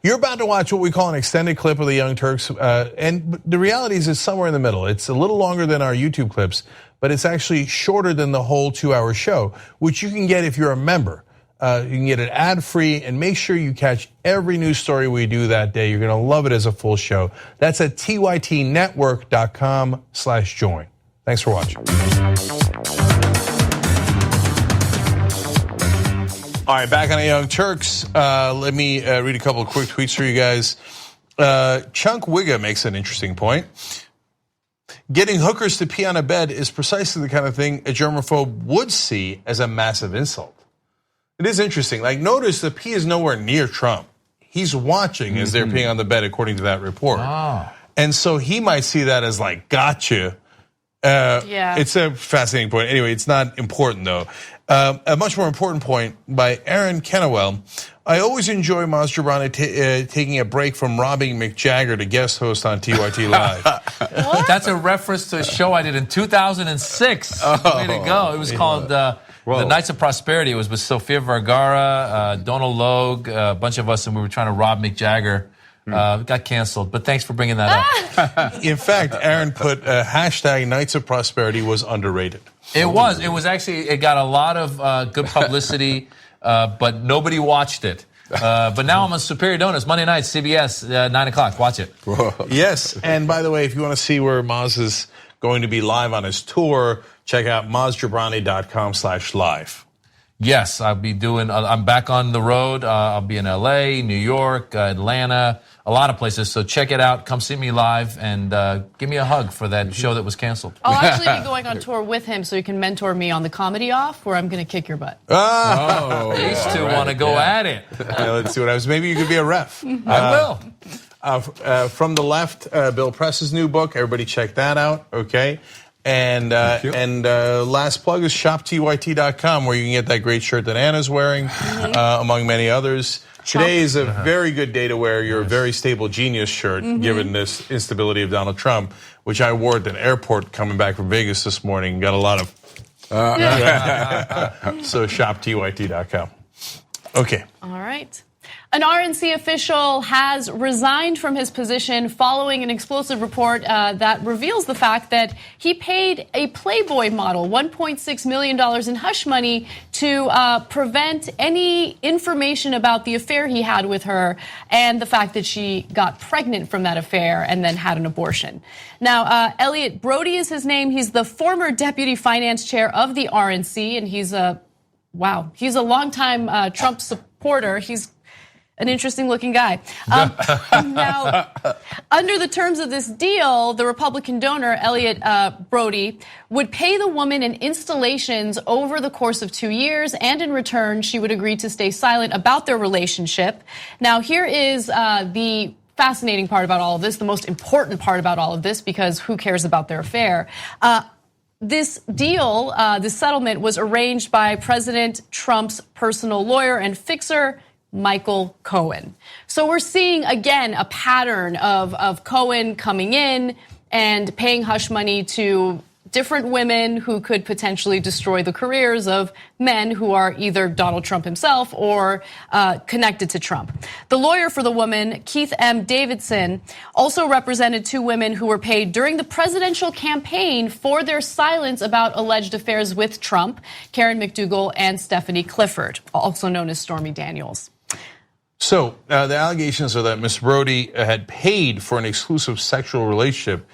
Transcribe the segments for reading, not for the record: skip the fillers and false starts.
You're about to watch what we call an extended clip of the Young Turks, and the reality is it's somewhere in the middle. It's a little longer than our YouTube clips, but it's actually shorter than the whole 2-hour show, which you can get if you're a member. You can get it ad-free, and make sure you catch every news story we do that day. You're gonna love it as a full show. That's at tytnetwork.com/join. Thanks for watching. All right, back on the Young Turks. Let me read a couple of quick tweets for you guys. Chunk Wigga makes an interesting point. Getting hookers to pee on a bed is precisely the kind of thing a germaphobe would see as a massive insult. It is interesting. Like, notice the pee is nowhere near Trump. He's watching as they're peeing on the bed, according to that report. And so he might see that as like, gotcha. It's a fascinating point. Anyway, it's not important though. A much more important point by Aaron Kennewell. I always enjoy Maz Jobrani taking a break from robbing Mick Jagger to guest host on TYT Live. That's a reference to a show I did in 2006. Way to go. It was called The Knights of Prosperity. It was with Sofia Vergara, Donald Logue, a bunch of us, and we were trying to rob Mick Jagger. Got canceled, but thanks for bringing that up. In fact, Aaron put hashtag Knights of Prosperity was underrated. It was actually, it got a lot of good publicity, but nobody watched it. But now I'm on Superior Donuts, Monday night, CBS, 9 o'clock. Watch it. Yes, and by the way, if you want to see where Maz is going to be live on his tour, check out mazjobrani.com/live. Yes, I'm back on the road. I'll be in LA, New York, Atlanta, a lot of places. So check it out. Come see me live and give me a hug for that show that was canceled. I'll actually be going on tour with him so you can mentor me on the comedy off where I'm going to kick your butt. These two want to go at it. Let's see what happens. Maybe you could be a ref. I will. From the left, Bill Press's new book. Everybody check that out, okay? And last plug is shoptyt.com, where you can get that great shirt that Anna's wearing, among many others. Today is a very good day to wear your very stable genius shirt, given this instability of Donald Trump, which I wore at an airport coming back from Vegas this morning. Got a lot of. So shoptyt.com. Okay. All right. An RNC official has resigned from his position following an explosive report that reveals the fact that he paid a Playboy model $1.6 million in hush money to prevent any information about the affair he had with her and the fact that she got pregnant from that affair and then had an abortion. Now, Elliot Brody is his name. He's the former deputy finance chair of the RNC, and he's a longtime Trump supporter. He's an interesting looking guy. Now, under the terms of this deal, the Republican donor, Elliot Brody, would pay the woman in installations over the course of 2 years, and in return, she would agree to stay silent about their relationship. Now, here is the fascinating part about all of this, the most important part about all of this, because who cares about their affair? This deal, this settlement was arranged by President Trump's personal lawyer and fixer, Michael Cohen. So we're seeing, again, a pattern of Cohen coming in and paying hush money to different women who could potentially destroy the careers of men who are either Donald Trump himself or connected to Trump. The lawyer for the woman, Keith M. Davidson, also represented 2 women who were paid during the presidential campaign for their silence about alleged affairs with Trump, Karen McDougal and Stephanie Clifford, also known as Stormy Daniels. So the allegations are that Ms. Brody had paid for an exclusive sexual relationship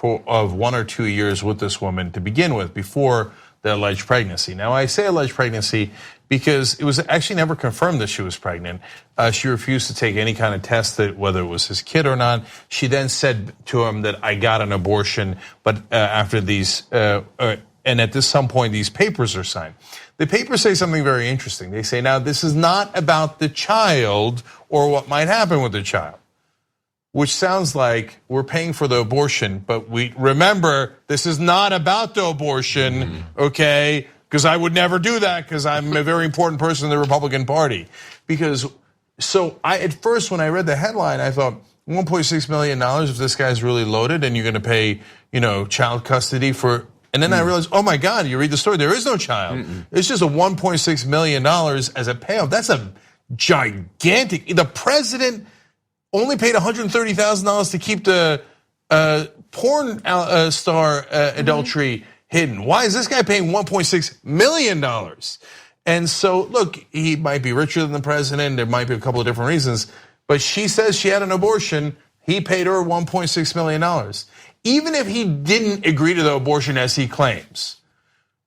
of 1 or 2 years with this woman to begin with, before the alleged pregnancy. Now, I say alleged pregnancy because it was actually never confirmed that she was pregnant. She refused to take any kind of test that whether it was his kid or not. She then said to him that I got an abortion, but after these, and at some point these papers are signed. The papers say something very interesting. They say, now this is not about the child or what might happen with the child, which sounds like we're paying for the abortion, but we remember this is not about the abortion, okay? Because I would never do that because I'm a very important person in the Republican Party. At first when I read the headline, I thought $1.6 million if this guy's really loaded and you're going to pay, child custody for. And then I realized, oh my God, you read the story, there is no child. It's just a $1.6 million as a payoff. That's a gigantic, the president only paid $130,000 to keep the porn star adultery hidden. Why is this guy paying $1.6 million? And so, look, he might be richer than the president. There might be a couple of different reasons. But she says she had an abortion. He paid her $1.6 million. Even if he didn't agree to the abortion as he claims.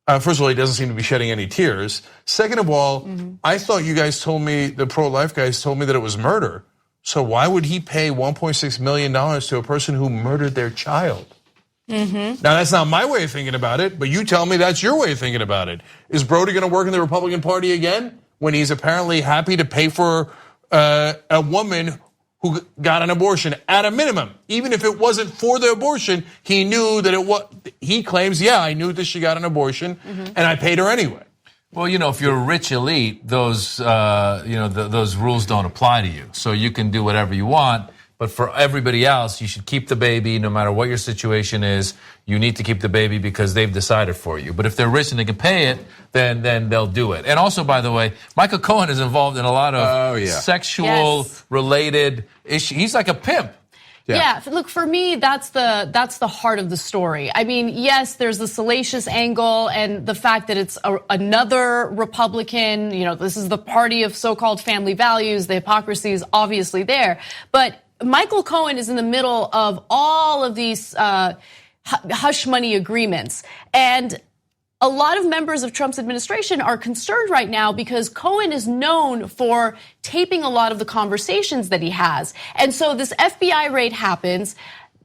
First of all, he doesn't seem to be shedding any tears. Second of all, I thought you guys told me, the pro-life guys told me that it was murder. So why would he pay $1.6 million to a person who murdered their child? Now, that's not my way of thinking about it, but you tell me that's your way of thinking about it. Is Brody going to work in the Republican Party again when he's apparently happy to pay for a woman who got an abortion at a minimum? Even if it wasn't for the abortion, he knew that it was, he claims, yeah, I knew that she got an abortion and I paid her anyway. Well, if you're a rich elite, those those rules don't apply to you. So you can do whatever you want. But for everybody else, you should keep the baby no matter what your situation is. You need to keep the baby because they've decided for you. But if they're rich and they can pay it, then they'll do it. And also, by the way, Michael Cohen is involved in a lot of sexual related issues. He's like a pimp. Yeah, look, for me, that's the heart of the story. I mean, yes, there's the salacious angle and the fact that it's another Republican, this is the party of so-called family values. The hypocrisy is obviously there. But Michael Cohen is in the middle of all of these hush money agreements. And a lot of members of Trump's administration are concerned right now because Cohen is known for taping a lot of the conversations that he has. And so this FBI raid happens.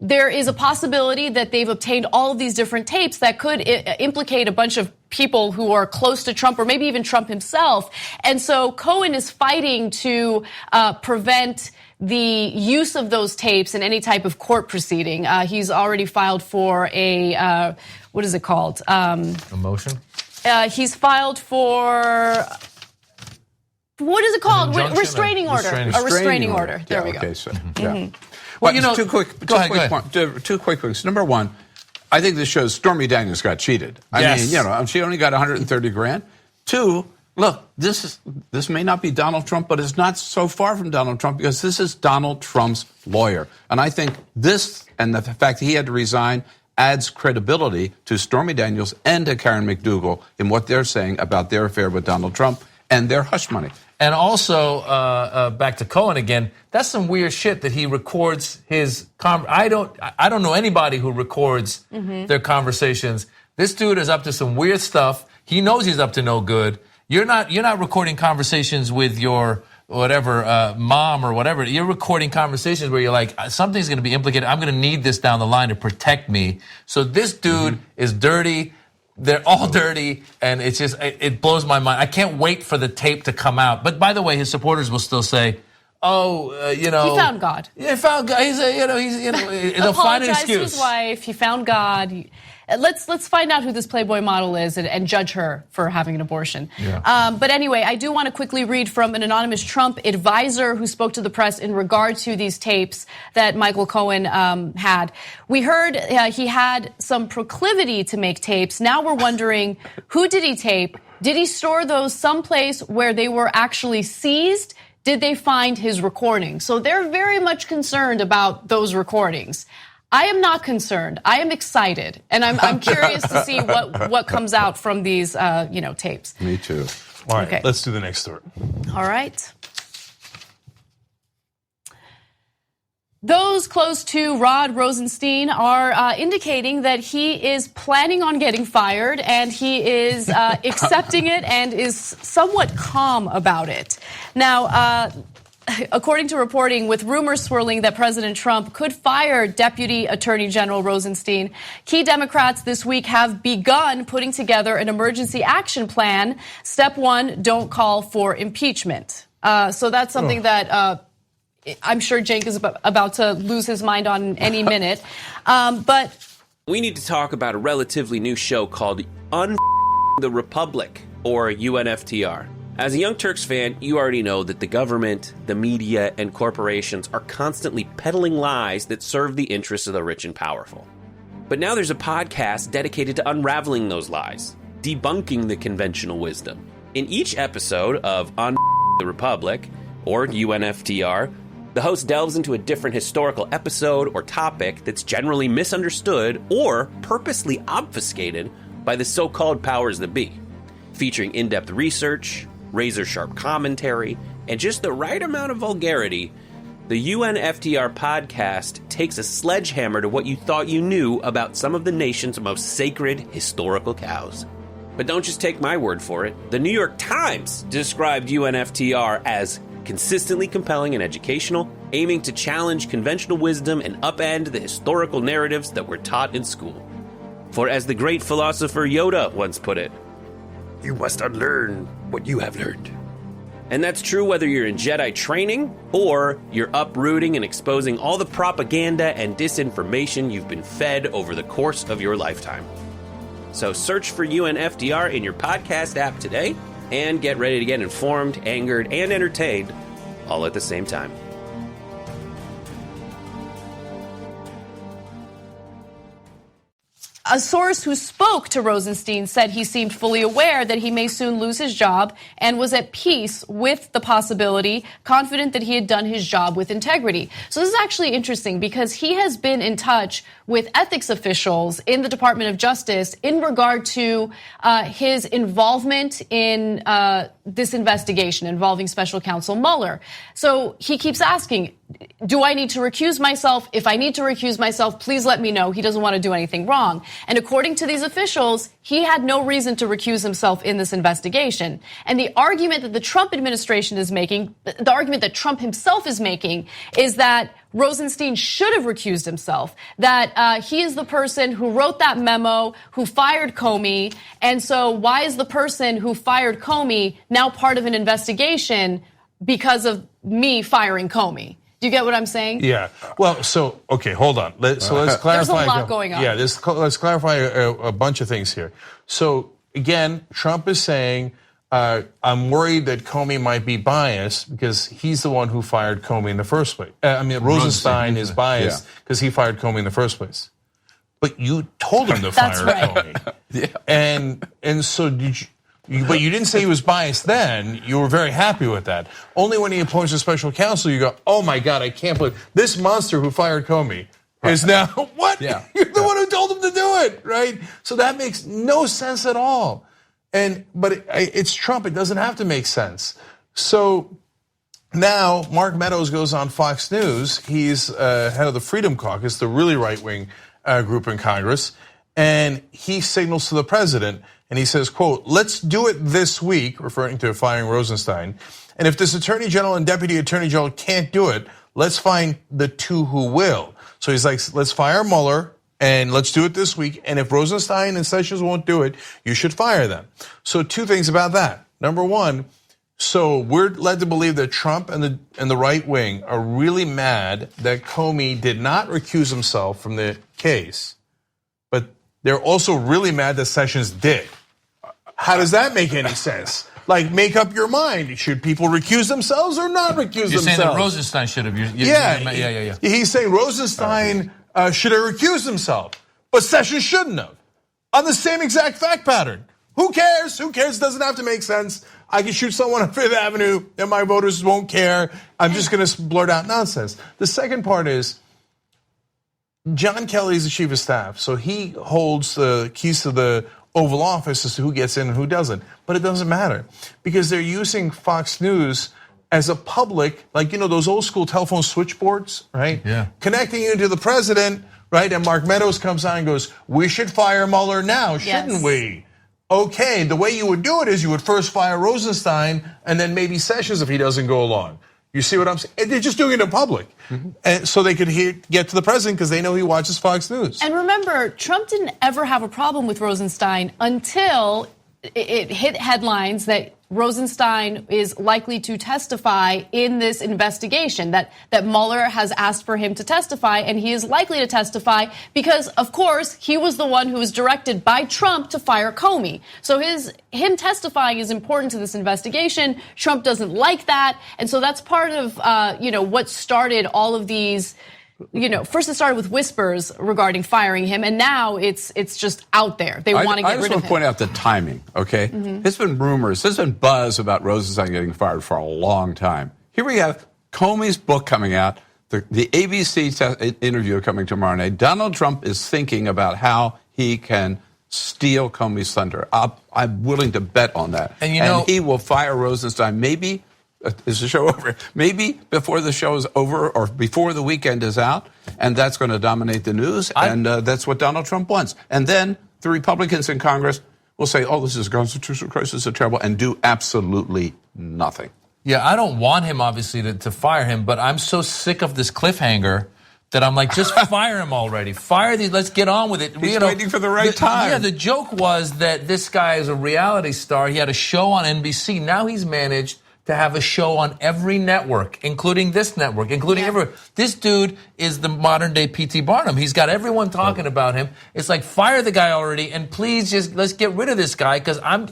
There is a possibility that they've obtained all of these different tapes that could implicate a bunch of people who are close to Trump or maybe even Trump himself. And so Cohen is fighting to prevent the use of those tapes in any type of court proceeding. He's already filed for a, what is it called? A motion? He's filed for, what is it called? Restraining order. A restraining order. There we go. Okay, so, Well, two quick points. Number one, I think this shows Stormy Daniels got cheated. I mean, she only got $130,000. Two, look, this may not be Donald Trump, but it's not so far from Donald Trump because this is Donald Trump's lawyer. And I think this and the fact that he had to resign adds credibility to Stormy Daniels and to Karen McDougal in what they're saying about their affair with Donald Trump and their hush money. And also, back to Cohen again, that's some weird shit that he records his I don't know anybody who records their conversations. This dude is up to some weird stuff. He knows he's up to no good. You're not recording conversations with your whatever mom or whatever. You're recording conversations where you're like, something's going to be implicated. I'm going to need this down the line to protect me. So this dude is dirty. They're all dirty, and it's just, it blows my mind. I can't wait for the tape to come out. But by the way, his supporters will still say, he found God. Yeah, he found God. They'll find an excuse. Apologized to his wife. He found God. Let's find out who this Playboy model is and judge her for having an abortion. Yeah. But anyway, I do want to quickly read from an anonymous Trump advisor who spoke to the press in regard to these tapes that Michael Cohen had. We heard he had some proclivity to make tapes. Now we're wondering, who did he tape? Did he store those someplace where they were actually seized? Did they find his recordings? So they're very much concerned about those recordings. I am not concerned. I am excited, and I'm curious to see what comes out from these tapes. Me too. All right, let's do the next story. All right. Those close to Rod Rosenstein are indicating that he is planning on getting fired, and he is accepting it and is somewhat calm about it. Now, according to reporting, with rumors swirling that President Trump could fire Deputy Attorney General Rosenstein, key Democrats this week have begun putting together an emergency action plan. Step one, don't call for impeachment. So that's something that I'm sure Cenk is about to lose his mind on any minute. But we need to talk about a relatively new show called the Republic, or UNFTR. As a Young Turks fan, you already know that the government, the media, and corporations are constantly peddling lies that serve the interests of the rich and powerful. But now there's a podcast dedicated to unraveling those lies, debunking the conventional wisdom. In each episode of the Republic, or UNFTR, The host delves into a different historical episode or topic that's generally misunderstood or purposely obfuscated by the so-called powers that be, featuring in-depth research, razor-sharp commentary, and just the right amount of vulgarity. The UNFTR podcast takes a sledgehammer to what you thought you knew about some of the nation's most sacred historical cows. But don't just take my word for it. The New York Times described UNFTR as consistently compelling and educational, aiming to challenge conventional wisdom and upend the historical narratives that were taught in school. For as the great philosopher Yoda once put it, "You must unlearn what you have learned." And that's true whether you're in Jedi training or you're uprooting and exposing all the propaganda and disinformation you've been fed over the course of your lifetime. So search for UNFDR in your podcast app today and get ready to get informed, angered, and entertained all at the same time. A source who spoke to Rosenstein said he seemed fully aware that he may soon lose his job and was at peace with the possibility, confident that he had done his job with integrity. So this is actually interesting because he has been in touch with ethics officials in the Department of Justice in regard to his involvement in this investigation involving Special Counsel Mueller. So he keeps asking, do I need to recuse myself? If I need to recuse myself, please let me know. He doesn't want to do anything wrong. And according to these officials, he had no reason to recuse himself in this investigation. And the argument that the Trump administration is making, the argument that Trump himself is making, is that Rosenstein should have recused himself, that he is the person who wrote that memo, who fired Comey. And so why is the person who fired Comey now part of an investigation because of me firing Comey? Do you get what I'm saying? Yeah. Well, so, okay, hold on. Let's clarify. There's a lot going on. Yeah, let's clarify a bunch of things here. So, again, Trump is saying, I'm worried that Comey might be biased because he's the one who fired Comey in the first place. Rosenstein is biased because he fired Comey in the first place. But you told him to fire Comey. Yeah. And so did you? But you didn't say he was biased then. You were very happy with that. Only when he appoints a special counsel, you go, oh my God, I can't believe this monster who fired Comey is now, what? Yeah. You're the one who told him to do it, right? So that makes no sense at all. But it's Trump. It doesn't have to make sense. So now Mark Meadows goes on Fox News. He's head of the Freedom Caucus, the really right-wing group in Congress. And he signals to the president, and he says, quote, let's do it this week, referring to firing Rosenstein. And if this attorney general and deputy attorney general can't do it, let's find the two who will. So he's like, let's fire Mueller, and let's do it this week. And if Rosenstein and Sessions won't do it, you should fire them. So two things about that. Number one, so we're led to believe that Trump and the right wing are really mad that Comey did not recuse himself from the case. But they're also really mad that Sessions did. How does that make any sense? Like, make up your mind. Should people recuse themselves or not recuse themselves? You're saying that Rosenstein should have. Yeah. He's saying Rosenstein should have recused himself, but Sessions shouldn't have. On the same exact fact pattern. Who cares? Who cares? It doesn't have to make sense. I can shoot someone on Fifth Avenue and my voters won't care. I'm just going to blurt out nonsense. The second part is, John Kelly is the chief of staff, so he holds the keys to the Oval Office as to who gets in and who doesn't. But it doesn't matter because they're using Fox News as a public, like, you know, those old school telephone switchboards, right? Yeah. Connecting you to the president, right? And Mark Meadows comes on and goes, we should fire Mueller now, shouldn't we? Okay, the way you would do it is you would first fire Rosenstein and then maybe Sessions if he doesn't go along. You see what I'm saying? And they're just doing it in public. And so they could get to the president because they know he watches Fox News. And remember, Trump didn't ever have a problem with Rosenstein until it hit headlines that Rosenstein is likely to testify in this investigation, that Mueller has asked for him to testify, and he is likely to testify because, of course, he was the one who was directed by Trump to fire Comey. So him testifying is important to this investigation. Trump doesn't like that, and so that's part of what started all of these. First it started with whispers regarding firing him, and now it's just out there. They want to get rid of him. I just want to point out the timing, okay? There's been rumors, there's been buzz about Rosenstein getting fired for a long time. Here we have Comey's book coming out, the ABC interview coming tomorrow night. Donald Trump is thinking about how he can steal Comey's thunder. I'm willing to bet on that. And he will fire Rosenstein maybe. Is the show over? Maybe before the show is over or before the weekend is out, and that's going to dominate the news, and that's what Donald Trump wants. And then the Republicans in Congress will say, oh, this is a constitutional crisis, it's terrible, and do absolutely nothing. Yeah, I don't want him, obviously, to fire him, but I'm so sick of this cliffhanger that I'm like, just fire him already. Fire these, let's get on with it. He's waiting for the right time. Yeah, the joke was that this guy is a reality star. He had a show on NBC. Now he's managed to have a show on every network, including this network, including everywhere. This dude is the modern-day P.T. Barnum. He's got everyone talking about him. It's like, fire the guy already, and please just let's get rid of this guy, because I'm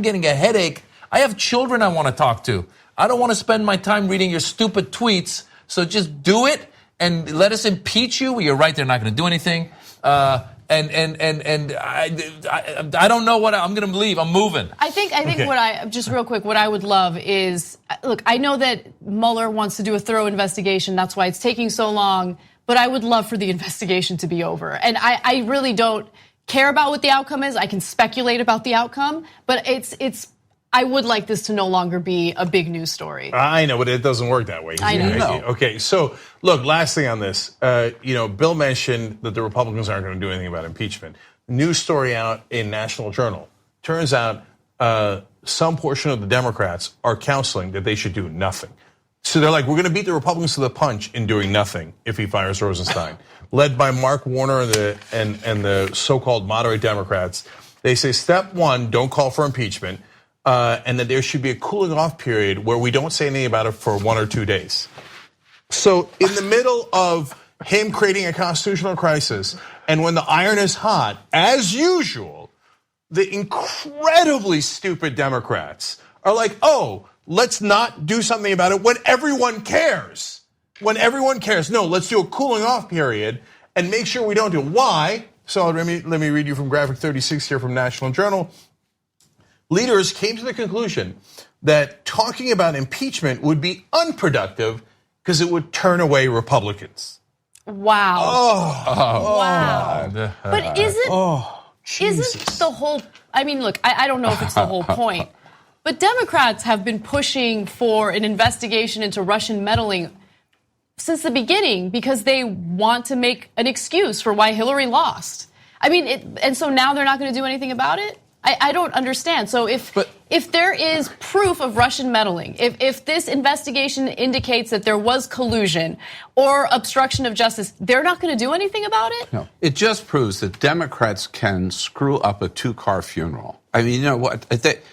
getting a headache. I have children I want to talk to. I don't want to spend my time reading your stupid tweets, so just do it and let us impeach you. Well, you're right, they're not going to do anything. And I don't know what I'm going to believe. I'm moving. I think just real quick, what I would love is, look, I know that Mueller wants to do a thorough investigation. That's why it's taking so long. But I would love for the investigation to be over. And I really don't care about what the outcome is. I can speculate about the outcome, but I would like this to no longer be a big news story. I know, but it doesn't work that way. I know. Okay, so look, last thing on this. Bill mentioned that the Republicans aren't going to do anything about impeachment. News story out in National Journal. Turns out some portion of the Democrats are counseling that they should do nothing. So they're like, we're going to beat the Republicans to the punch in doing nothing if he fires Rosenstein. Led by Mark Warner and the so-called moderate Democrats. They say, step one, don't call for impeachment. And that there should be a cooling off period where we don't say anything about it for 1 or 2 days. So in the middle of him creating a constitutional crisis, and when the iron is hot, as usual, the incredibly stupid Democrats are like, oh, let's not do something about it when everyone cares. When everyone cares. No, let's do a cooling off period and make sure we don't do it. Why? So let me read you from graphic 36 here from National Journal. Leaders came to the conclusion that talking about impeachment would be unproductive because it would turn away Republicans. Wow. Wow. But isn't the whole, I mean, look, I don't know if it's the whole point, but Democrats have been pushing for an investigation into Russian meddling since the beginning because they want to make an excuse for why Hillary lost. I mean, and so now they're not going to do anything about it? I don't understand. So if there is proof of Russian meddling, if this investigation indicates that there was collusion or obstruction of justice, they're not going to do anything about it? No. It just proves that Democrats can screw up a 2-car funeral. I mean, you know what?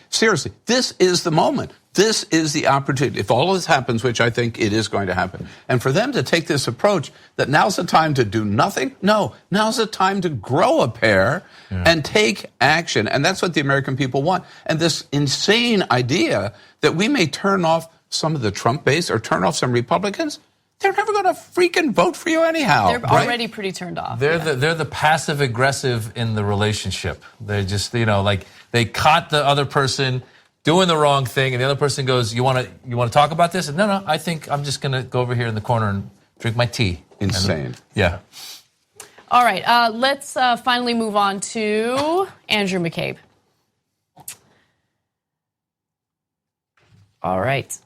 Seriously, this is the moment. This is the opportunity. If all of this happens, which I think it is going to happen, and for them to take this approach that now's the time to do nothing, no, now's the time to grow a pair and take action. And that's what the American people want. And this insane idea that we may turn off some of the Trump base or turn off some Republicans, they're never going to freaking vote for you anyhow. They're already pretty turned off. They're the passive aggressive in the relationship. They're just, like they caught the other person doing the wrong thing, and the other person goes, "You want to talk about this?" And no, I think I'm just going to go over here in the corner and drink my tea. Insane. Yeah. All right, let's finally move on to Andrew McCabe. All right.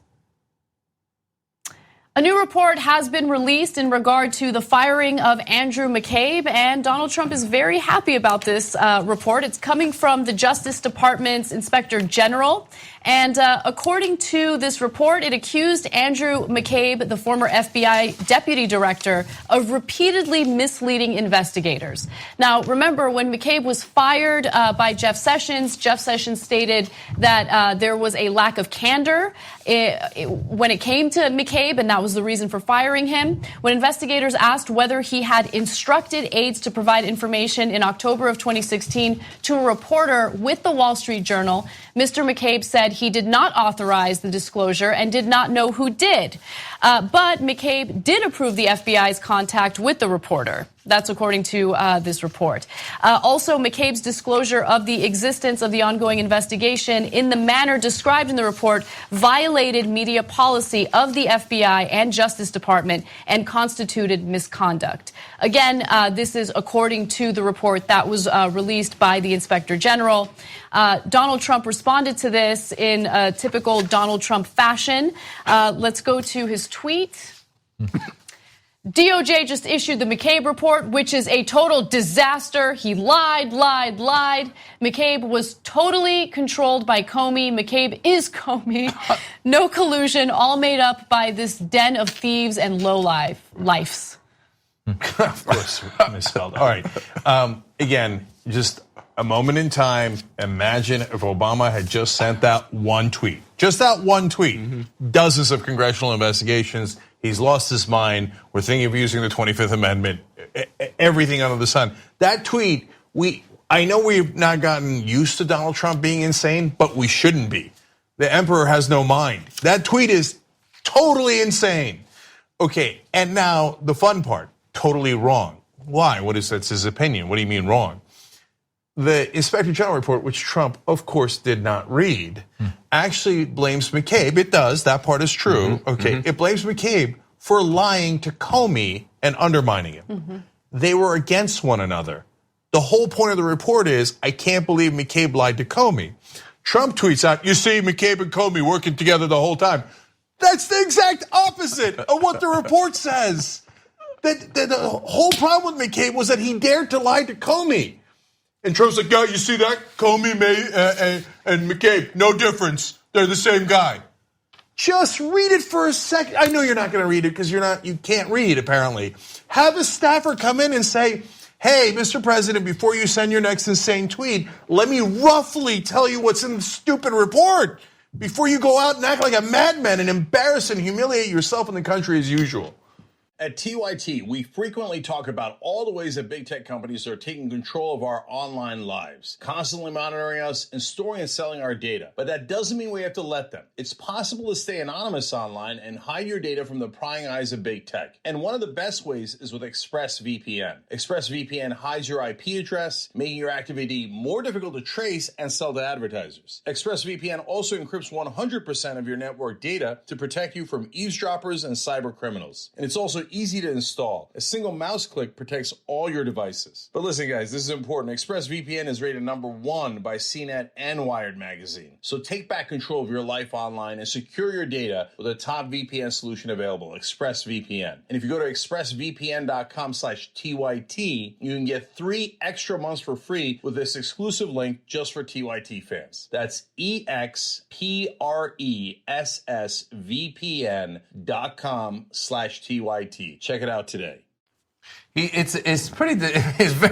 A new report has been released in regard to the firing of Andrew McCabe, and Donald Trump is very happy about this report. It's coming from the Justice Department's Inspector General. And according to this report, it accused Andrew McCabe, the former FBI deputy director, of repeatedly misleading investigators. Now, remember, when McCabe was fired by Jeff Sessions stated that there was a lack of candor when it came to McCabe, and that was the reason for firing him. When investigators asked whether he had instructed aides to provide information in October of 2016 to a reporter with the Wall Street Journal, Mr. McCabe said he did not authorize the disclosure and did not know who did. But McCabe did approve the FBI's contact with the reporter. That's according to this report. Also, McCabe's disclosure of the existence of the ongoing investigation in the manner described in the report violated media policy of the FBI and Justice Department and constituted misconduct. Again, this is according to the report that was released by the Inspector General. Donald Trump responded to this in a typical Donald Trump fashion. Let's go to his tweet. DOJ just issued the McCabe report, which is a total disaster. He lied. McCabe was totally controlled by Comey. McCabe is Comey. No collusion, all made up by this den of thieves and lifes. Of course, misspelled. All right. Again, just a moment in time. Imagine if Obama had just sent that one tweet. Just that one tweet. Dozens of congressional investigations. He's lost his mind. We're thinking of using the 25th Amendment. Everything under the sun. That tweet, I know we've not gotten used to Donald Trump being insane, but we shouldn't be. The emperor has no mind. That tweet is totally insane. Okay, and now the fun part, totally wrong. Why? That's his opinion. What do you mean wrong? The Inspector General report, which Trump, of course, did not read, actually blames McCabe. It does. That part is true. It blames McCabe for lying to Comey and undermining him. They were against one another. The whole point of the report is, I can't believe McCabe lied to Comey. Trump tweets out, you see McCabe and Comey working together the whole time. That's the exact opposite of what the report says. The whole problem with McCabe was that he dared to lie to Comey. And Trump's like, yeah, you see that? Comey and McCabe, no difference. They're the same guy. Just read it for a second. I know you're not going to read it because you can't read, apparently. Have a staffer come in and say, hey, Mr. President, before you send your next insane tweet, let me roughly tell you what's in the stupid report before you go out and act like a madman and embarrass and humiliate yourself and the country as usual. At TYT, we frequently talk about all the ways that big tech companies are taking control of our online lives, constantly monitoring us and storing and selling our data. But that doesn't mean we have to let them. It's possible to stay anonymous online and hide your data from the prying eyes of big tech. And one of the best ways is with ExpressVPN. ExpressVPN hides your IP address, making your activity more difficult to trace and sell to advertisers. ExpressVPN also encrypts 100% of your network data to protect you from eavesdroppers and cyber criminals. And it's also easy to install. A single mouse click protects all your devices. But listen, guys, this is important. ExpressVPN is rated #1 by CNET and Wired magazine. So take back control of your life online and secure your data with a top VPN solution available, ExpressVPN. And if you go to expressvpn.com/TYT, you can get 3 extra months for free with this exclusive link just for TYT fans. That's expressvpn.com/TYT. Check it out today. It's very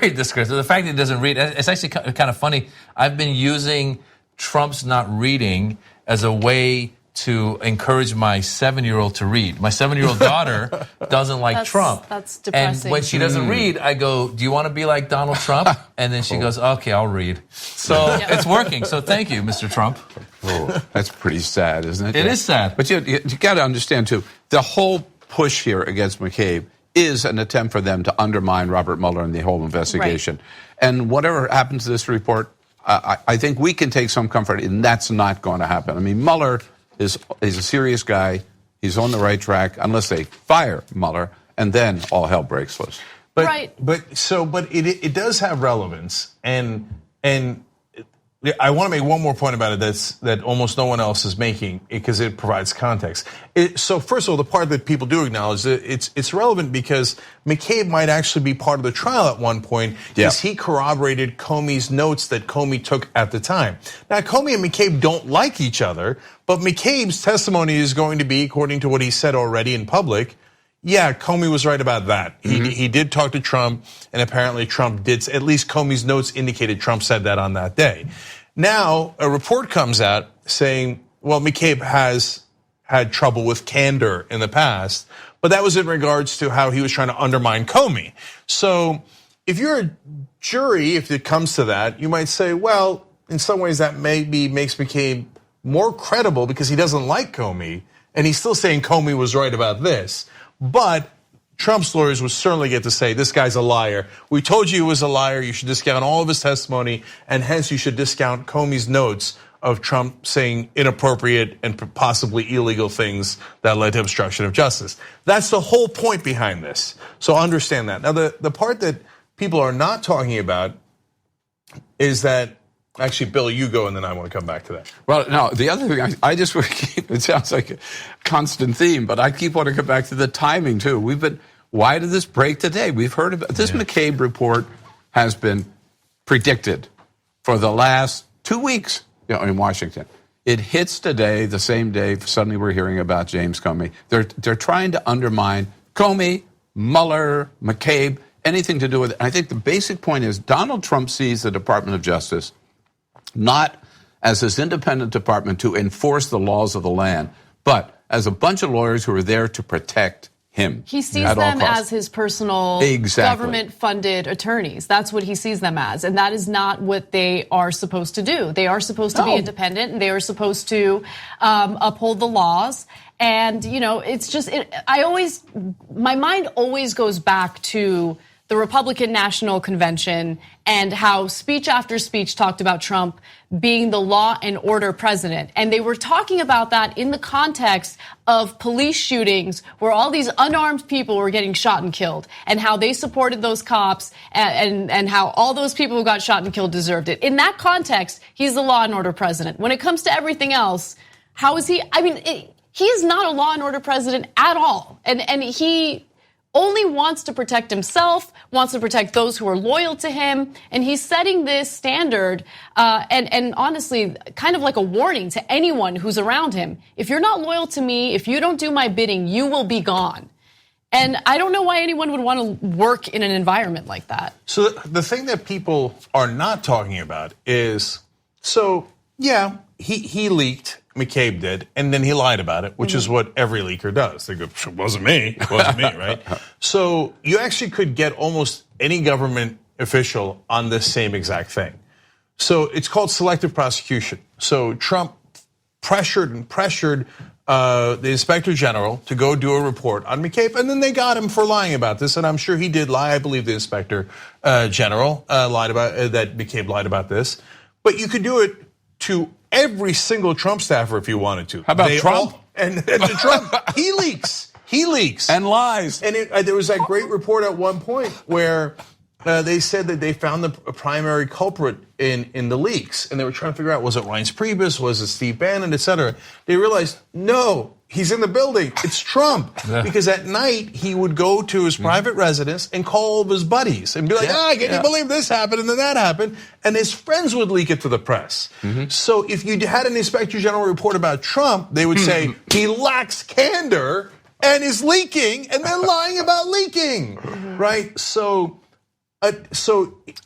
descriptive. The fact that he doesn't read, it's actually kind of funny. I've been using Trump's not reading as a way to encourage my 7-year-old to read. My 7-year-old daughter doesn't like Trump. That's depressing. And when she doesn't read, I go, do you want to be like Donald Trump? And then she goes, okay, I'll read. So it's working. So thank you, Mr. Trump. Oh, that's pretty sad, isn't it? It is sad. But you got to understand, too, the whole push here against McCabe is an attempt for them to undermine Robert Mueller and the whole investigation. Right. And whatever happens to this report, I think we can take some comfort in that's not going to happen. I mean, Mueller is a serious guy. He's on the right track unless they fire Mueller, and then all hell breaks loose. But it does have relevance, and I want to make one more point about it that almost no one else is making because it provides context. So first of all, the part that people do acknowledge that it's relevant because McCabe might actually be part of the trial at one point because he corroborated Comey's notes that Comey took at the time. Now, Comey and McCabe don't like each other, but McCabe's testimony is going to be, according to what he said already in public, yeah, Comey was right about that. He did talk to Trump, and apparently Trump did, at least Comey's notes indicated Trump said that on that day. Now, a report comes out saying, well, McCabe has had trouble with candor in the past, but that was in regards to how he was trying to undermine Comey. So if you're a jury, if it comes to that, you might say, well, in some ways that maybe makes McCabe more credible because he doesn't like Comey, and he's still saying Comey was right about this. But Trump's lawyers would certainly get to say, this guy's a liar. We told you he was a liar. You should discount all of his testimony, and hence you should discount Comey's notes of Trump saying inappropriate and possibly illegal things that led to obstruction of justice. That's the whole point behind this. So understand that. Now, the part that people are not talking about is that, actually, Bill, you go, and then I want to come back to that. Well, no, the other thing, I just it sounds like a constant theme, but I keep wanting to come back to the timing, too. Why did this break today? We've heard about this. McCabe report has been predicted for the last 2 weeks in Washington. It hits today, the same day, suddenly we're hearing about James Comey. They're trying to undermine Comey, Mueller, McCabe, anything to do with it. And I think the basic point is Donald Trump sees the Department of Justice not as this independent department to enforce the laws of the land, but as a bunch of lawyers who are there to protect him. He sees them as his personal government-funded attorneys. That's what he sees them as, and that is not what they are supposed to do. They are supposed to be independent, and they are supposed to uphold the laws. And it's just my mind always goes back to the Republican National Convention and how speech after speech talked about Trump being the law and order president. And they were talking about that in the context of police shootings where all these unarmed people were getting shot and killed, and how they supported those cops and how all those people who got shot and killed deserved it. In that context, he's the law and order president. When it comes to everything else, how is he? I mean, he is not a law and order president at all. And he only wants to protect himself, wants to protect those who are loyal to him, and he's setting this standard and honestly kind of like a warning to anyone who's around him. If you're not loyal to me, if you don't do my bidding, you will be gone. And I don't know why anyone would want to work in an environment like that. So the thing that people are not talking about is, he leaked, McCabe did, and then he lied about it, which is what every leaker does. They go, it wasn't me, right? So you actually could get almost any government official on this same exact thing. So it's called selective prosecution. So Trump pressured the inspector general to go do a report on McCabe, and then they got him for lying about this, and I'm sure he did lie. I believe the inspector general lied about that McCabe lied about this. But you could do it to every single Trump staffer if you wanted to. How about Trump? And to Trump, he leaks. And lies. And there was that great report at one point where they said that they found the primary culprit in the leaks. And they were trying to figure out, was it Reince Priebus, was it Steve Bannon, et cetera. They realized, no, he's in the building. It's Trump. Because at night, he would go to his private residence and call all of his buddies and be like, can you believe this happened and then that happened? And his friends would leak it to the press. So if you had an inspector general report about Trump, they would say, he lacks candor and is leaking and then lying about leaking, right? So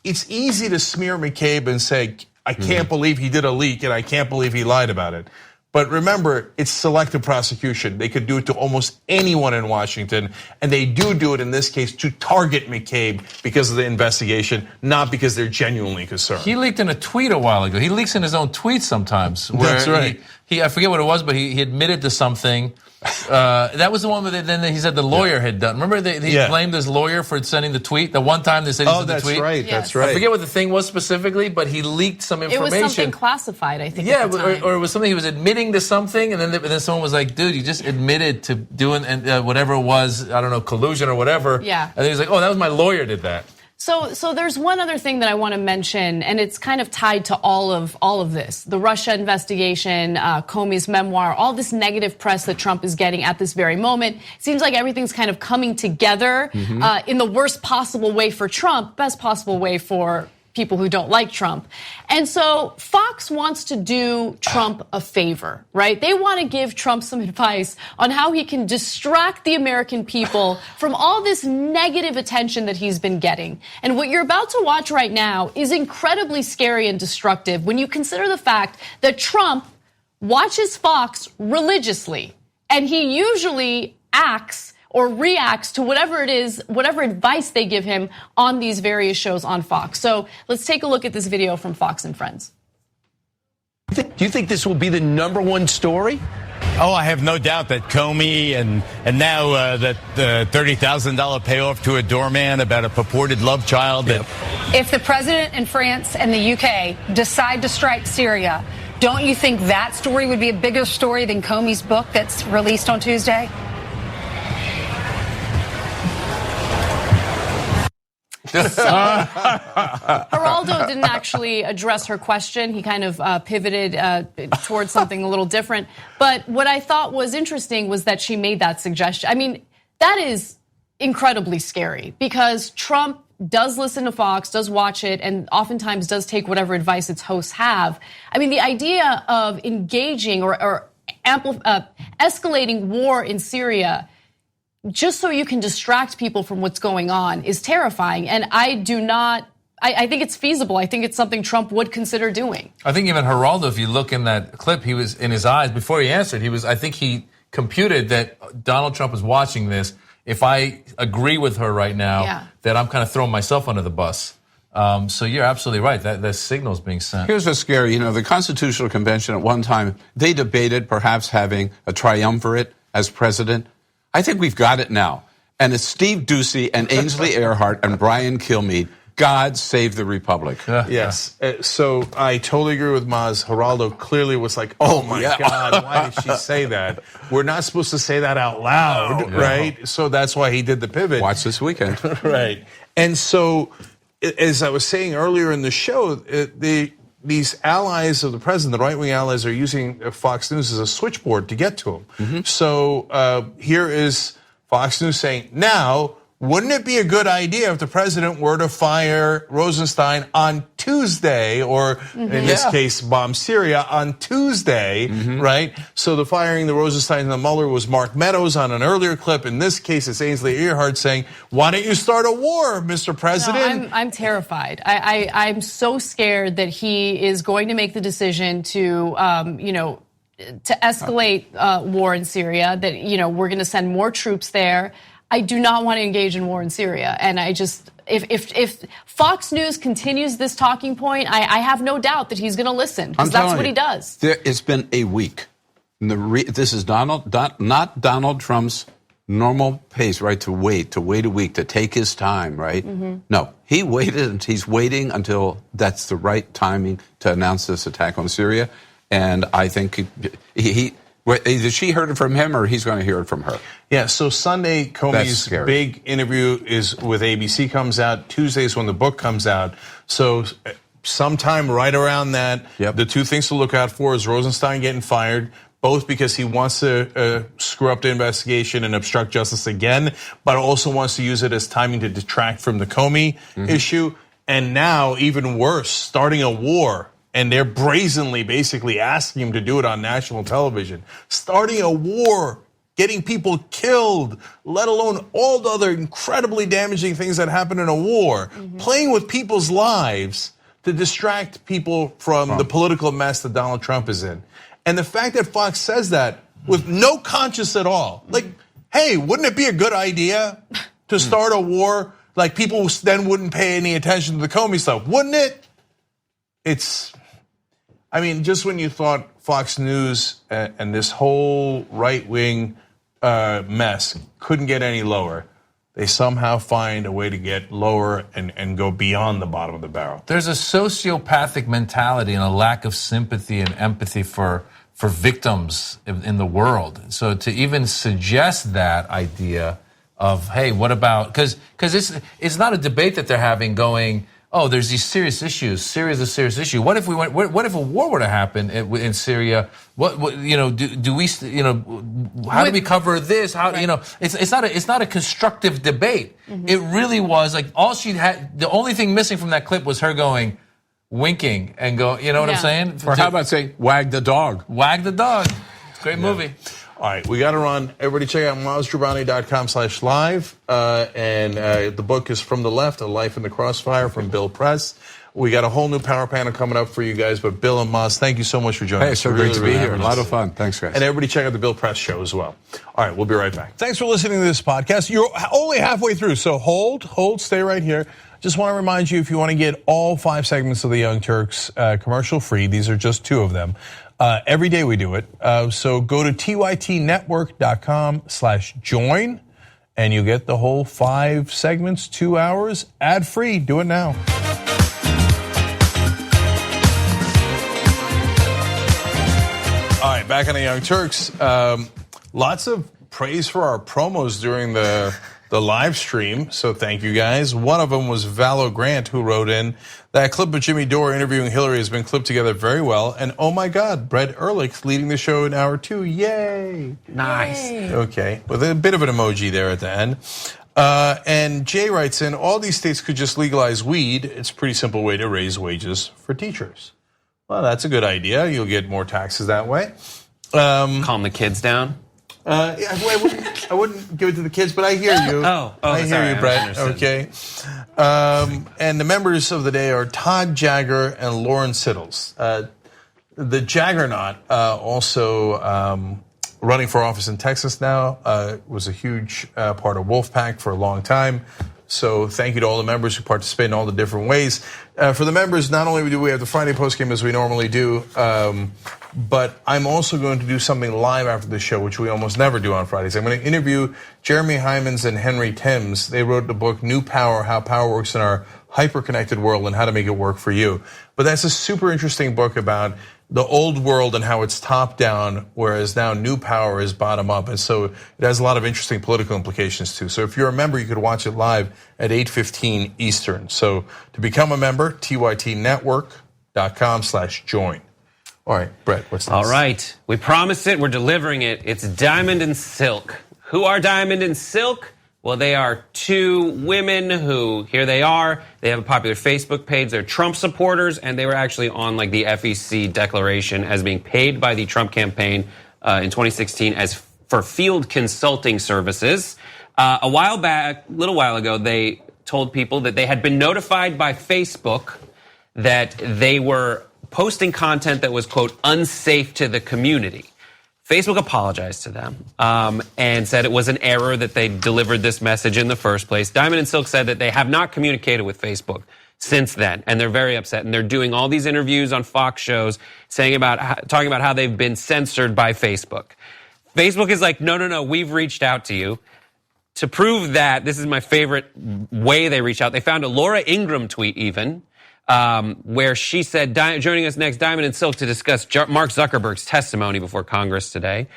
it's easy to smear McCabe and say, I can't believe he did a leak and I can't believe he lied about it. But remember, it's selective prosecution. They could do it to almost anyone in Washington, and they do it in this case to target McCabe because of the investigation, not because they're genuinely concerned. He leaked in a tweet a while ago. He leaks in his own tweets sometimes. That's right. I forget what it was, but he admitted to something. That was the one where then he said the lawyer had done. Remember he blamed his lawyer for sending the tweet? The one time they said he sent the tweet? Oh, that's right, that's right. I forget what the thing was specifically, but he leaked some information. It was something classified, I think, Yeah, at the time. or it was something he was admitting to something, and then someone was like, dude, you just admitted to doing whatever it was, I don't know, collusion or whatever. Yeah. And then he was like, oh, that was my lawyer did that. So there's one other thing that I want to mention, and it's kind of tied to all of this. The Russia investigation, Comey's memoir, all this negative press that Trump is getting at this very moment. It seems like everything's kind of coming together in the worst possible way for Trump, best possible way for people who don't like Trump. And so Fox wants to do Trump a favor, right? They want to give Trump some advice on how he can distract the American people from all this negative attention that he's been getting. And what you're about to watch right now is incredibly scary and destructive when you consider the fact that Trump watches Fox religiously, and he usually acts or reacts to whatever it is, whatever advice they give him on these various shows on Fox. So let's take a look at this video from Fox and Friends. Do you think this will be the #1 story? Oh, I have no doubt that Comey and now that the $30,000 payoff to a doorman about a purported love child. That if the president and France and the UK decide to strike Syria, don't you think that story would be a bigger story than Comey's book that's released on Tuesday? Geraldo didn't actually address her question. He kind of pivoted towards something a little different. But what I thought was interesting was that she made that suggestion. I mean, that is incredibly scary because Trump does listen to Fox, does watch it, and oftentimes does take whatever advice its hosts have. I mean, the idea of engaging or escalating war in Syria just so you can distract people from what's going on is terrifying. And I think it's feasible. I think it's something Trump would consider doing. I think even Geraldo, if you look in that clip, he was in his eyes, before he answered, I think he computed that Donald Trump is watching this. If I agree with her right now, that I'm kind of throwing myself under the bus. So you're absolutely right. That signal's being sent. Here's what's scary. The Constitutional Convention at one time, they debated perhaps having a triumvirate as president. I think we've got it now. And it's Steve Doocy and Ainsley Earhart and Brian Kilmeade. God save the Republic. Yes. So I totally agree with Maz. Geraldo clearly was like, oh my God, why did she say that? We're not supposed to say that out loud, right? So that's why he did the pivot. Watch this weekend. Right. And so, as I was saying earlier in the show, these allies of the president, the right-wing allies, are using Fox News as a switchboard to get to him. Mm-hmm. So here is Fox News saying, now, wouldn't it be a good idea if the president were to fire Rosenstein on Tuesday, or in this case, bomb Syria on Tuesday, right? So the firing the Rosenstein and the Mueller was Mark Meadows on an earlier clip. In this case, it's Ainsley Earhart saying, why don't you start a war, Mr. President? No, I'm terrified. I'm so scared that he is going to make the decision to, to escalate war in Syria, that, we're going to send more troops there. I do not want to engage in war in Syria. And I just, if Fox News continues this talking point, I have no doubt that he's going to listen, because that's what he does. It's been a week. This is not Donald Trump's normal pace, right? To wait a week, to take his time, right? No, he waited, and he's waiting until that's the right timing to announce this attack on Syria. And I think either she heard it from him or he's going to hear it from her. Yeah, so Sunday, Comey's big interview is with ABC comes out. Tuesday's when the book comes out. So sometime right around that, the two things to look out for is Rosenstein getting fired, both because he wants to screw up the investigation and obstruct justice again, but also wants to use it as timing to detract from the Comey issue. And now, even worse, starting a war. And they're brazenly basically asking him to do it on national television. Starting a war, getting people killed, let alone all the other incredibly damaging things that happen in a war. Playing with people's lives to distract people from the political mess that Donald Trump is in. And the fact that Fox says that with no conscience at all. Like, hey, wouldn't it be a good idea to start a war? Like, people then wouldn't pay any attention to the Comey stuff, wouldn't it? Just when you thought Fox News and this whole right-wing mess couldn't get any lower, they somehow find a way to get lower and go beyond the bottom of the barrel. There's a sociopathic mentality and a lack of sympathy and empathy for victims in the world. So to even suggest that idea of, hey, what about, because it's not a debate that they're having going, oh, there's these serious issues. Syria is a serious issue. What if a war were to happen in Syria? What do we how do we cover this? How it's not a constructive debate. It really was like all she had. The only thing missing from that clip was her going, winking and go. You know what I'm saying? Or how about saying, wag the dog? Wag the dog. It's a great movie. All right, we got to run. Everybody check out MazJobrani.com/live. And the book is From the Left, A Life in the Crossfire from Bill Press. We got a whole new power panel coming up for you guys. But Bill and Maz, thank you so much for joining us. Hey, so great to be here. A lot of fun. Thanks, guys. And everybody check out the Bill Press show as well. All right, we'll be right back. Thanks for listening to this podcast. You're only halfway through, so hold, stay right here. Just want to remind you, if you want to get all 5 segments of the Young Turks commercial free, these are just 2 of them. Every day we do it. So go to tytnetwork.com/join and you get the whole 5 segments, 2 hours, ad-free. Do it now. All right, back on the Young Turks. Lots of praise for our promos during the live stream, so thank you guys. One of them was Valo Grant, who wrote in, that clip of Jimmy Dore interviewing Hillary has been clipped together very well, and oh my God, Brett Ehrlich's leading the show in hour 2, yay. Nice. Yay. Okay, with a bit of an emoji there at the end. And Jay writes in, all these states could just legalize weed. It's a pretty simple way to raise wages for teachers. Well, that's a good idea. You'll get more taxes that way. Calm the kids down. I wouldn't give it to the kids, but I hear you. I hear you, Brett. Okay. And the members of the day are Todd Jagger and Lauren Siddles. The Jaggernaut also running for office in Texas now, was a huge part of Wolfpack for a long time. So thank you to all the members who participate in all the different ways. For the members, not only do we have the Friday postgame as we normally do, but I'm also going to do something live after the show, which we almost never do on Fridays. I'm going to interview Jeremy Hymans and Henry Timms. They wrote the book New Power, How Power Works in Our Hyper-Connected World and How to Make It Work for You. But that's a super interesting book about the old world and how it's top down, whereas now new power is bottom up. And so it has a lot of interesting political implications too. So if you're a member, you could watch it live at 8:15 Eastern. So to become a member, tytnetwork.com/join. All right, Brett, what's next? All right, we promised it, we're delivering it. It's Diamond and Silk. Who are Diamond and Silk? Well, they are 2 women who, here they are, they have a popular Facebook page, they're Trump supporters, and they were actually on like the FEC declaration as being paid by the Trump campaign in 2016 as for field consulting services. A little while ago, they told people that they had been notified by Facebook that they were posting content that was, quote, unsafe to the community. Facebook apologized to them and said it was an error that they delivered this message in the first place. Diamond and Silk said that they have not communicated with Facebook since then, and they're very upset. And they're doing all these interviews on Fox shows talking about how they've been censored by Facebook. Facebook is like, no, we've reached out to you. To prove that, this is my favorite way they reach out. They found a Laura Ingraham tweet even, where she said, joining us next, Diamond and Silk, to discuss Mark Zuckerberg's testimony before Congress today.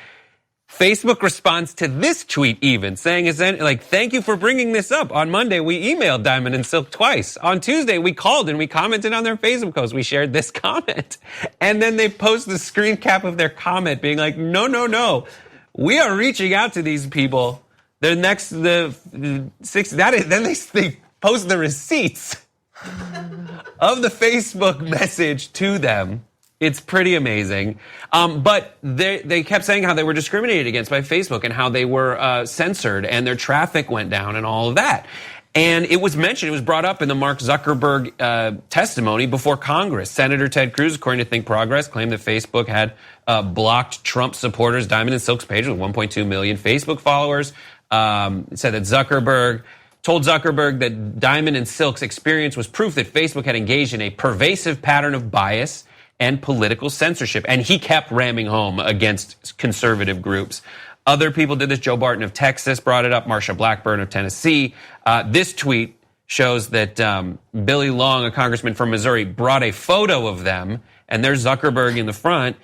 Facebook responds to this tweet even, saying, like, thank you for bringing this up. On Monday, we emailed Diamond and Silk twice. On Tuesday, we called and we commented on their Facebook post. We shared this comment. And then they post the screen cap of their comment being like, no. We are reaching out to these people. Then they post the receipts of the Facebook message to them. It's pretty amazing. But they kept saying how they were discriminated against by Facebook and how they were censored and their traffic went down and all of that. And it was mentioned, it was brought up in the Mark Zuckerberg testimony before Congress. Senator Ted Cruz, according to Think Progress, claimed that Facebook had blocked Trump supporters' Diamond and Silk's page with 1.2 million Facebook followers. It said that told Zuckerberg that Diamond and Silk's experience was proof that Facebook had engaged in a pervasive pattern of bias and political censorship. And he kept ramming home against conservative groups. Other people did this. Joe Barton of Texas brought it up. Marsha Blackburn of Tennessee. This tweet shows that Billy Long, a congressman from Missouri, brought a photo of them, and there's Zuckerberg in the front,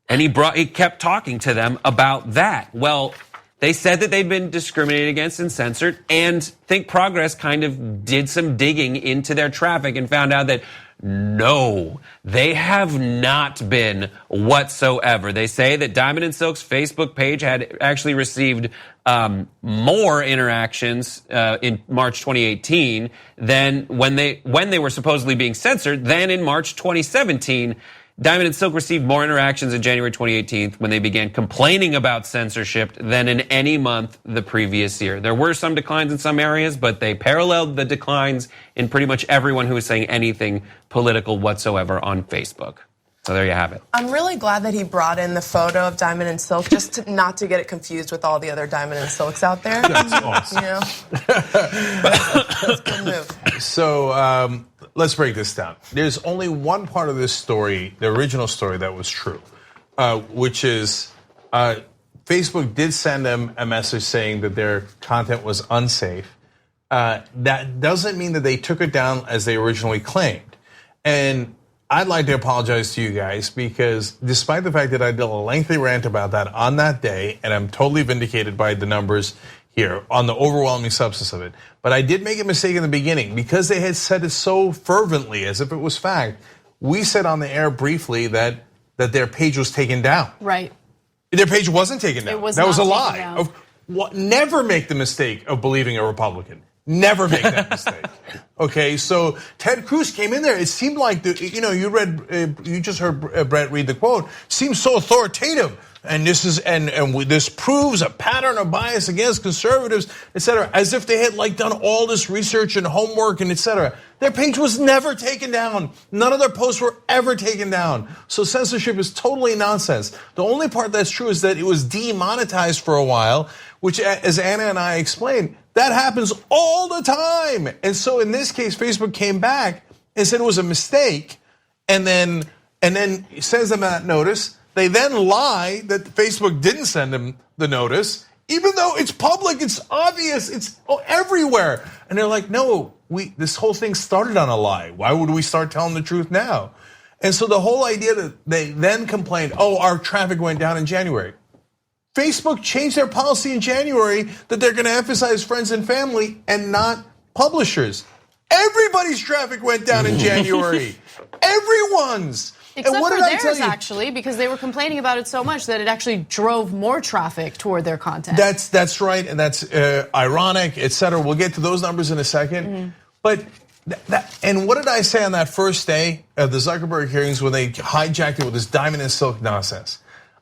and he kept talking to them about that. Well, they said that they've been discriminated against and censored, and Think Progress kind of did some digging into their traffic and found out that no, they have not been whatsoever. They say that Diamond and Silk's Facebook page had actually received more interactions in March 2018 than when they were supposedly being censored than in March 2017. Diamond and Silk received more interactions in January 2018 when they began complaining about censorship than in any month the previous year. There were some declines in some areas, but they paralleled the declines in pretty much everyone who was saying anything political whatsoever on Facebook. So there you have it. I'm really glad that he brought in the photo of Diamond and Silk just not to get it confused with all the other Diamond and Silks out there. That's awesome. You know? That's a good move. So let's break this down. There's only one part of this story, the original story, that was true. which is Facebook did send them a message saying that their content was unsafe. That doesn't mean that they took it down as they originally claimed. And I'd like to apologize to you guys because despite the fact that I did a lengthy rant about that on that day, and I'm totally vindicated by the numbers here on the overwhelming substance of it, but I did make a mistake in the beginning because they had said it so fervently as if it was fact. We said on the air briefly that their page was taken down. Right. Their page wasn't taken down. That was a lie. Never make the mistake of believing a Republican. Never make that mistake. Okay, so Ted Cruz came in there. It seemed like you just heard Brett read the quote. Seems so authoritative, and this proves a pattern of bias against conservatives, et cetera. As if they had done all this research and homework and et cetera. Their page was never taken down. None of their posts were ever taken down. So censorship is totally nonsense. The only part that's true is that it was demonetized for a while, which, as Anna and I explained, that happens all the time. And so in this case, Facebook came back and said it was a mistake, and then sends them that notice. They then lie that Facebook didn't send them the notice, even though it's public, it's obvious, it's everywhere. And they're like, no, this whole thing started on a lie. Why would we start telling the truth now? And so the whole idea that they then complained, our traffic went down in January. Facebook changed their policy in January that they're going to emphasize friends and family and not publishers. Everybody's traffic went down in January. Everyone's. Except for theirs, actually, because they were complaining about it so much that it actually drove more traffic toward their content. That's right, and that's ironic, et cetera. We'll get to those numbers in a second. But and what did I say on that first day of the Zuckerberg hearings when they hijacked it with this diamond and silk nonsense?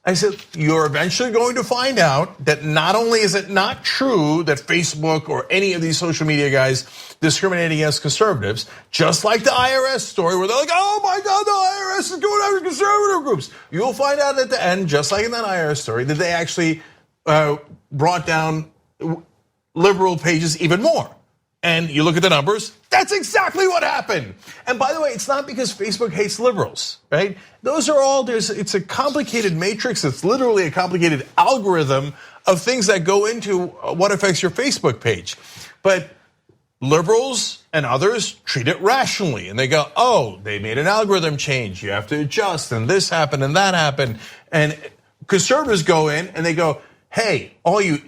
I said, you're eventually going to find out that not only is it not true that Facebook or any of these social media guys discriminate against conservatives, just like the IRS story where they're like, oh my God, the IRS is going after conservative groups. You'll find out at the end, just like in that IRS story, that they actually brought down liberal pages even more. And you look at the numbers, that's exactly what happened. And by the way, it's not because Facebook hates liberals, right? Those are all, it's a complicated matrix. It's literally a complicated algorithm of things that go into what affects your Facebook page. But liberals and others treat it rationally. And they go, they made an algorithm change. You have to adjust, and this happened and that happened. And conservatives go in and they go, hey, all you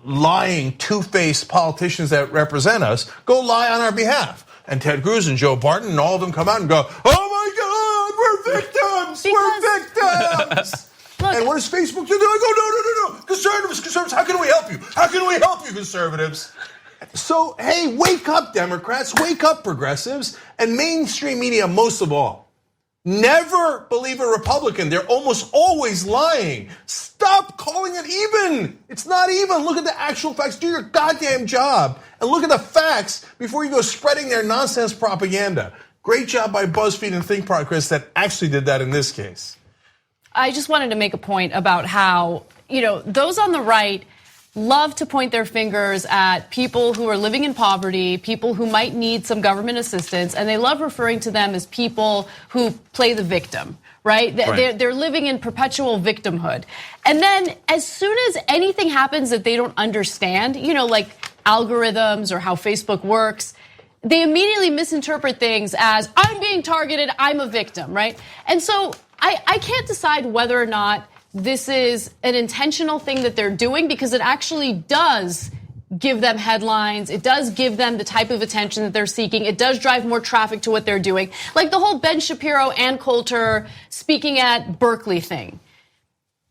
lying, two-faced politicians that represent us, go lie on our behalf. And Ted Cruz and Joe Barton and all of them come out and go, oh my God, we're victims, we're victims. Look, and what does Facebook do? They go, no, conservatives, how can we help you? How can we help you, conservatives? So, hey, wake up, Democrats, wake up, progressives, and mainstream media most of all. Never believe a Republican. They're almost always lying. Stop calling it even. It's not even. Look at the actual facts. Do your goddamn job and look at the facts before you go spreading their nonsense propaganda. Great job by BuzzFeed and Think Progress that actually did that in this case. I just wanted to make a point about how, those on the right love to point their fingers at people who are living in poverty, people who might need some government assistance, and they love referring to them as people who play the victim, right? They're living in perpetual victimhood. And then as soon as anything happens that they don't understand, like algorithms or how Facebook works, they immediately misinterpret things as, I'm being targeted, I'm a victim, right? And so I can't decide whether or not this is an intentional thing that they're doing, because it actually does give them headlines. It does give them the type of attention that they're seeking. It does drive more traffic to what they're doing. Like the whole Ben Shapiro and Coulter speaking at Berkeley thing.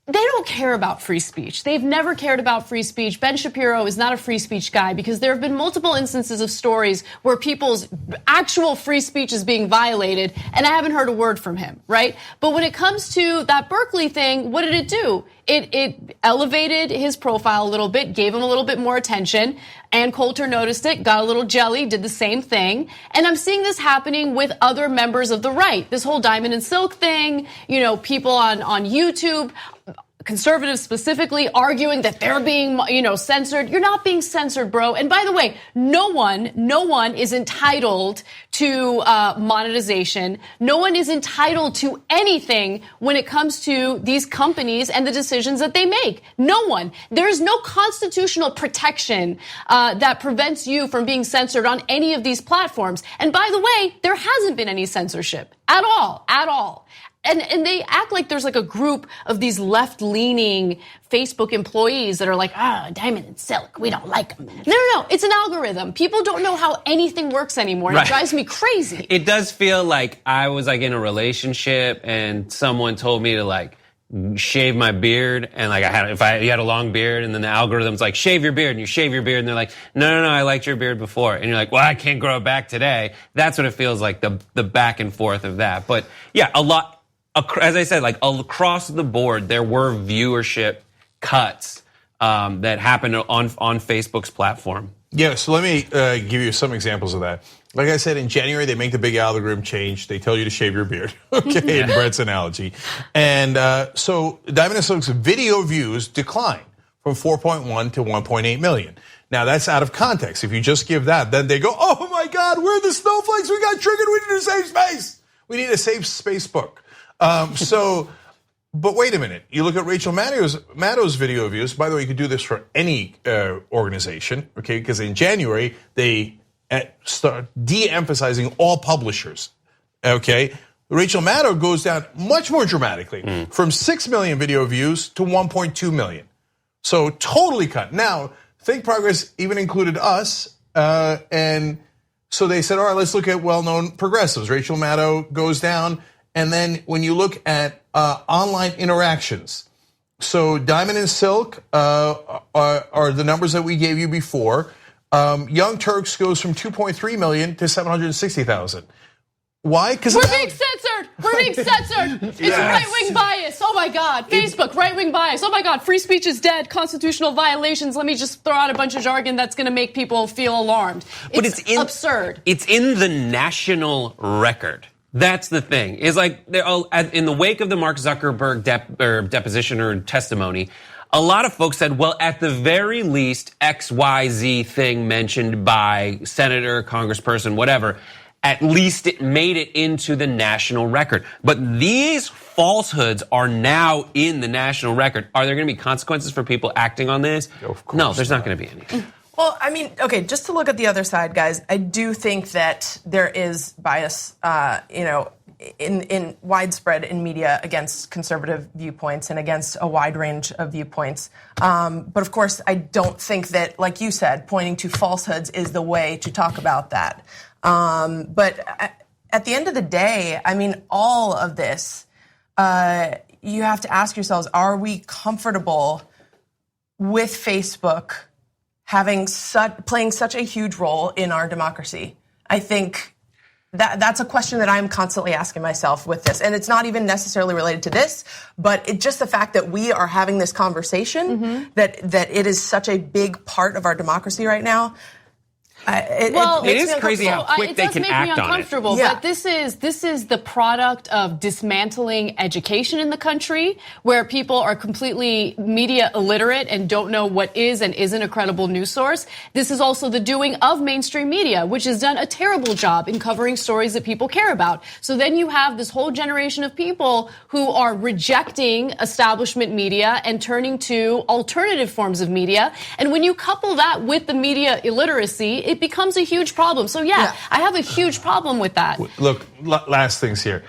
They don't care about free speech. They've never cared about free speech. Ben Shapiro is not a free speech guy because there have been multiple instances of stories where people's actual free speech is being violated, and I haven't heard a word from him, right? But when it comes to that Berkeley thing, what did it do? It elevated his profile a little bit, gave him a little bit more attention. Ann Coulter noticed it, got a little jelly, did the same thing. And I'm seeing this happening with other members of the right. This whole diamond and silk thing, people on YouTube. conservatives specifically arguing that they're being, censored. You're not being censored, bro. And by the way, no one is entitled to monetization. No one is entitled to anything when it comes to these companies and the decisions that they make. No one. There is no constitutional protection that prevents you from being censored on any of these platforms. And by the way, there hasn't been any censorship at all. And they act like there's like a group of these left-leaning Facebook employees that are like, Diamond and Silk, we don't like them. No, it's an algorithm. People don't know how anything works anymore, and It drives me crazy. It does feel like I was like in a relationship and someone told me to like shave my beard, and like you had a long beard, and then the algorithm's like, shave your beard, and you shave your beard, and they're like, no, I liked your beard before, and you're like, well, I can't grow it back today. That's what it feels like, the back and forth of that. But yeah, a lot. As I said, like across the board, there were viewership cuts that happened on Facebook's platform. Yeah, so let me give you some examples of that. Like I said, in January, they make the big algorithm change. They tell you to shave your beard, okay, in Brett's analogy. And so Diamond and Silk's video views decline from 4.1 to 1.8 million. Now, that's out of context. If you just give that, then they go, oh my God, we're the snowflakes. We got triggered. We need a safe space. We need a safe space book. But wait a minute. You look at Rachel Maddow's video views. By the way, you could do this for any organization, okay? Because in January, they start de-emphasizing all publishers, okay? Rachel Maddow goes down much more dramatically from 6 million video views to 1.2 million. So totally cut. Now, Think Progress even included us, and so they said, all right, let's look at well-known progressives. Rachel Maddow goes down. And then when you look at online interactions, so Diamond and Silk are the numbers that we gave you before. Young Turks goes from 2.3 million to 760,000. Why? Because we're being censored. We're being censored. It's right-wing bias. Oh my God. Facebook, right-wing bias. Oh my God. Free speech is dead. Constitutional violations. Let me just throw out a bunch of jargon that's going to make people feel alarmed. But it's absurd. It's in the national record. That's the thing. Is like in the wake of the Mark Zuckerberg deposition or testimony, a lot of folks said, well, at the very least, XYZ thing mentioned by senator, congressperson, whatever, at least it made it into the national record. But these falsehoods are now in the national record. Are there going to be consequences for people acting on this? Of course no, there's not going to be any. Well, I mean, okay, just to look at the other side, guys, I do think that there is bias, in widespread in media against conservative viewpoints and against a wide range of viewpoints. But of course, I don't think that, like you said, pointing to falsehoods is the way to talk about that. But at the end of the day, I mean, all of this, you have to ask yourselves, are we comfortable with Facebook playing such a huge role in our democracy? I think that's a question that I'm constantly asking myself with this. And it's not even necessarily related to this, but it's just the fact that we are having this conversation, that it is such a big part of our democracy right now. It is crazy how quick they can act on it. But this is the product of dismantling education in the country, where people are completely media illiterate and don't know what is and isn't a credible news source. This is also the doing of mainstream media, which has done a terrible job in covering stories that people care about. So then you have this whole generation of people who are rejecting establishment media and turning to alternative forms of media. And when you couple that with the media illiteracy, it becomes a huge problem. So yeah, I have a huge problem with that. Look, last things here.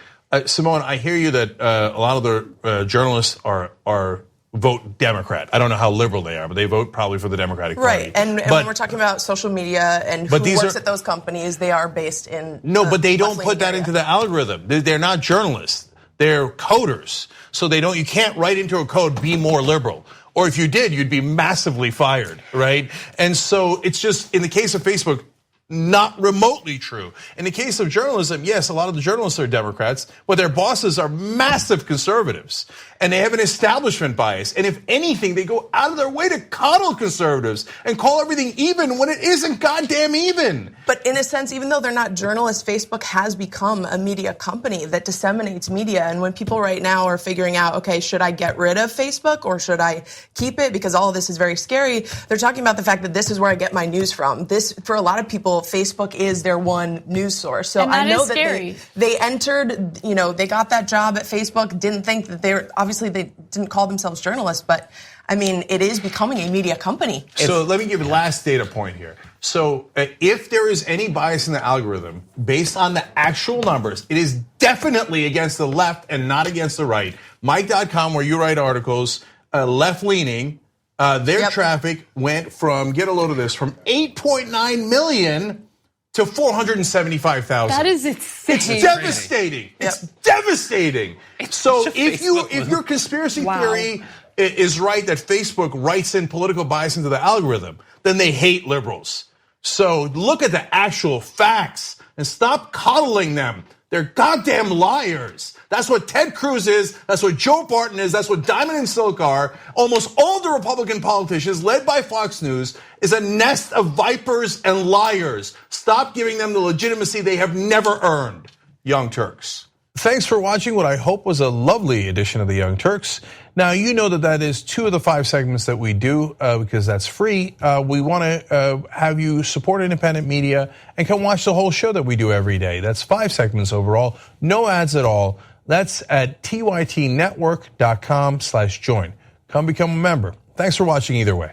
Simone, I hear you that a lot of the journalists are vote Democrat. I don't know how liberal they are, but they vote probably for the Democratic Party. Right, and when we're talking about social media and who works at those companies, they are based in but they don't put that into the algorithm. They're not journalists. They're coders. So you can't write into a code, be more liberal. Or if you did, you'd be massively fired, right? And so it's just, in the case of Facebook, not remotely true. In the case of journalism, yes, a lot of the journalists are Democrats, but their bosses are massive conservatives. And they have an establishment bias. And if anything, they go out of their way to coddle conservatives and call everything even when it isn't goddamn even. But in a sense, even though they're not journalists, Facebook has become a media company that disseminates media. And when people right now are figuring out, okay, should I get rid of Facebook or should I keep it? Because all of this is very scary. They're talking about the fact that this is where I get my news from. This, for a lot of people, Facebook is their one news source. So I know that they entered, they got that job at Facebook, didn't think that obviously they didn't call themselves journalists, but I mean, it is becoming a media company. So let me give you the last data point here. So if there is any bias in the algorithm based on the actual numbers, it is definitely against the left and not against the right. Mike.com, where you write articles, left-leaning, their traffic went from, get a load of this, from 8.9 million to 475,000. That is insane. It's devastating. It's devastating. So if your conspiracy theory is right that Facebook writes in political bias into the algorithm, then they hate liberals. So look at the actual facts and stop coddling them. They're goddamn liars. That's what Ted Cruz is. That's what Joe Barton is. That's what Diamond and Silk are. Almost all the Republican politicians, led by Fox News, is a nest of vipers and liars. Stop giving them the legitimacy they have never earned. Young Turks. Thanks for watching what I hope was a lovely edition of the Young Turks. Now, you know that is 2 of the 5 segments that we do because that's free. We want to have you support independent media and come watch the whole show that we do every day. That's 5 segments overall, no ads at all. That's at tytnetwork.com/join. Come become a member. Thanks for watching either way.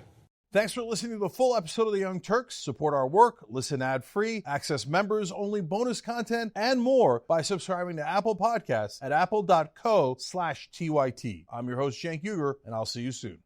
Thanks for listening to the full episode of The Young Turks. Support our work, listen ad-free, access members-only bonus content, and more by subscribing to Apple Podcasts at apple.co/TYT. I'm your host, Cenk, and I'll see you soon.